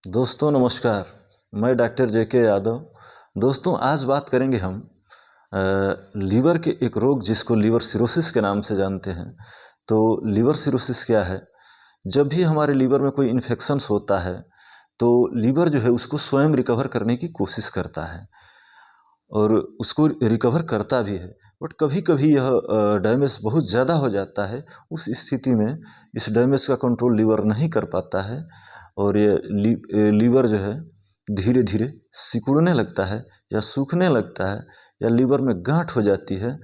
दोस्तों नमस्कार। मैं डॉक्टर जेके यादव। दोस्तों आज बात करेंगे हम लीवर के एक रोग जिसको लीवर सिरोसिस के नाम से जानते हैं। तो लीवर सिरोसिस क्या है? जब भी हमारे लीवर में कोई इन्फेक्शंस होता है तो लीवर जो है उसको स्वयं रिकवर करने की कोशिश करता है और उसको रिकवर करता भी है। बट कभी कभी यह डैमेज बहुत ज़्यादा हो जाता है। उस स्थिति में इस डैमेज का कंट्रोल लीवर नहीं कर पाता है और ये लीवर जो है धीरे धीरे सिकुड़ने लगता है या सूखने लगता है या लीवर में गांठ हो जाती है।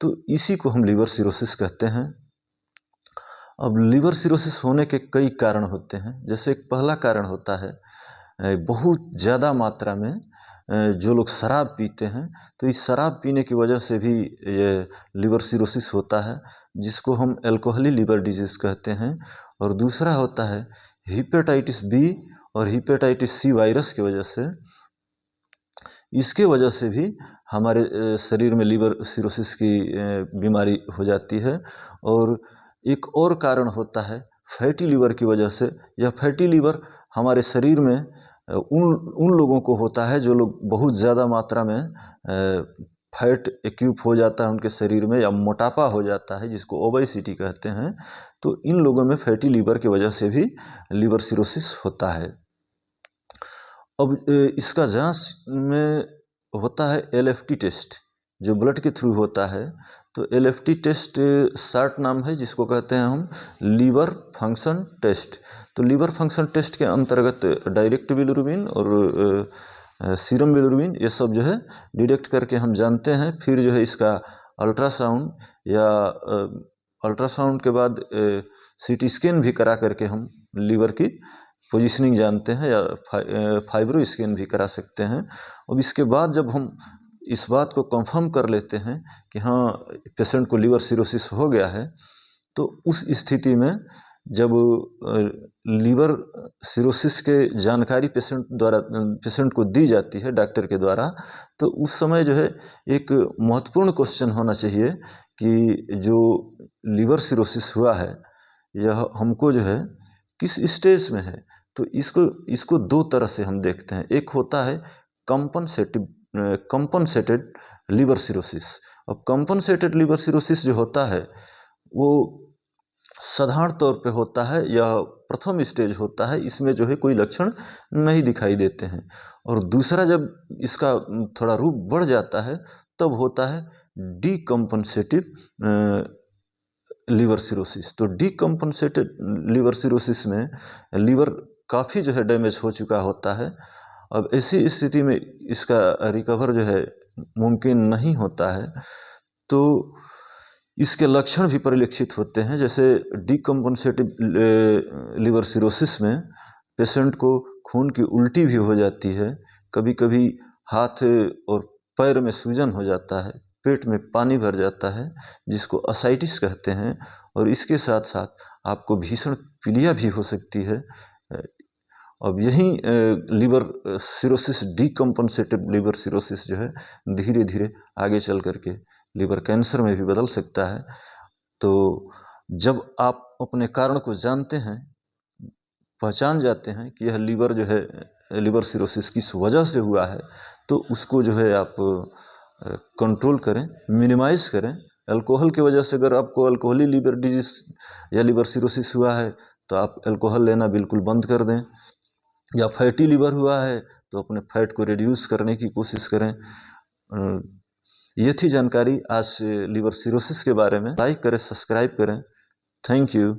तो इसी को हम लीवर सिरोसिस कहते हैं। अब लीवर सिरोसिस होने के कई कारण होते हैं। जैसे एक पहला कारण होता है बहुत ज़्यादा मात्रा में जो लोग शराब पीते हैं, तो इस शराब पीने की वजह से भी ये लीवर सिरोसिस होता है, जिसको हम अल्कोहलिक लीवर डिजीज़ कहते हैं। और दूसरा होता है हेपेटाइटिस बी और हेपेटाइटिस सी वायरस की वजह से। इसके वजह से भी हमारे शरीर में लीवर सिरोसिस की बीमारी हो जाती है। और एक और कारण होता है फैटी लीवर की वजह से। यह फैटी लीवर हमारे शरीर में उन लोगों को होता है जो लोग बहुत ज़्यादा मात्रा में फैट एक्यूप हो जाता है उनके शरीर में, या मोटापा हो जाता है जिसको ओबेसिटी कहते हैं। तो इन लोगों में फैटी लीवर की वजह से भी लीवर सिरोसिस होता है। अब इसका जांच में होता है एलएफटी टेस्ट, जो ब्लड के थ्रू होता है। तो एलएफटी टेस्ट शॉर्ट नाम है जिसको कहते हैं हम लीवर फंक्शन टेस्ट। तो लीवर फंक्शन टेस्ट के अंतर्गत डायरेक्ट बिलिरुबिन और सीरम बिलिरुबिन ये सब जो है डिटेक्ट करके हम जानते हैं। फिर जो है इसका अल्ट्रासाउंड या अल्ट्रासाउंड के बाद सीटी स्कैन भी करा करके हम लीवर की पोजीशनिंग जानते हैं, या फाइब्रो स्कैन भी करा सकते हैं। अब इसके बाद जब हम इस बात को कंफर्म कर लेते हैं कि हाँ पेशेंट को लीवर सिरोसिस हो गया है, तो उस स्थिति में जब लीवर सिरोसिस के जानकारी पेशेंट को दी जाती है डॉक्टर के द्वारा, तो उस समय जो है एक महत्वपूर्ण क्वेश्चन होना चाहिए कि जो लीवर सिरोसिस हुआ है यह हमको जो है किस स्टेज में है। तो इसको दो तरह से हम देखते हैं। एक होता है कंपनसेटेड लीवर सिरोसिस। अब कंपनसेटेड लीवर सिरोसिस जो होता है वो साधारण तौर पे होता है या प्रथम स्टेज होता है। इसमें जो है कोई लक्षण नहीं दिखाई देते हैं। और दूसरा जब इसका थोड़ा रूप बढ़ जाता है तब होता है डीकम्पनसेटिव लीवर सिरोसिस। तो डीकम्पनसेटेड लीवर सिरोसिस में लीवर काफ़ी जो है डैमेज हो चुका होता है। अब ऐसी स्थिति में इसका रिकवर जो है मुमकिन नहीं होता है। तो इसके लक्षण भी परिलक्षित होते हैं। जैसे डीकम्पनसेटिव लीवर सिरोसिस में पेशेंट को खून की उल्टी भी हो जाती है, कभी कभी हाथ और पैर में सूजन हो जाता है, पेट में पानी भर जाता है जिसको असाइटिस कहते हैं। और इसके साथ साथ आपको भीषण पीलिया भी हो सकती है। अब यही लीवर सिरोसिस डीकम्पनसेटिव लीवर सिरोसिस जो है धीरे धीरे आगे चल करके लीवर कैंसर में भी बदल सकता है। तो जब आप अपने कारण को जानते हैं, पहचान जाते हैं कि यह लीवर जो है लीवर सिरोसिस किस वजह से हुआ है, तो उसको जो है आप कंट्रोल करें, मिनिमाइज़ करें। अल्कोहल की वजह से अगर आपको अल्कोहलिक लीवर डिजीज़ या लीवर सिरोसिस हुआ है तो आप अल्कोहल लेना बिल्कुल बंद कर दें। या फैटी लीवर हुआ है तो अपने फैट को रिड्यूस करने की कोशिश करें। ये थी जानकारी आज लीवर सिरोसिस के बारे में। लाइक करें, सब्सक्राइब करें। Thank you.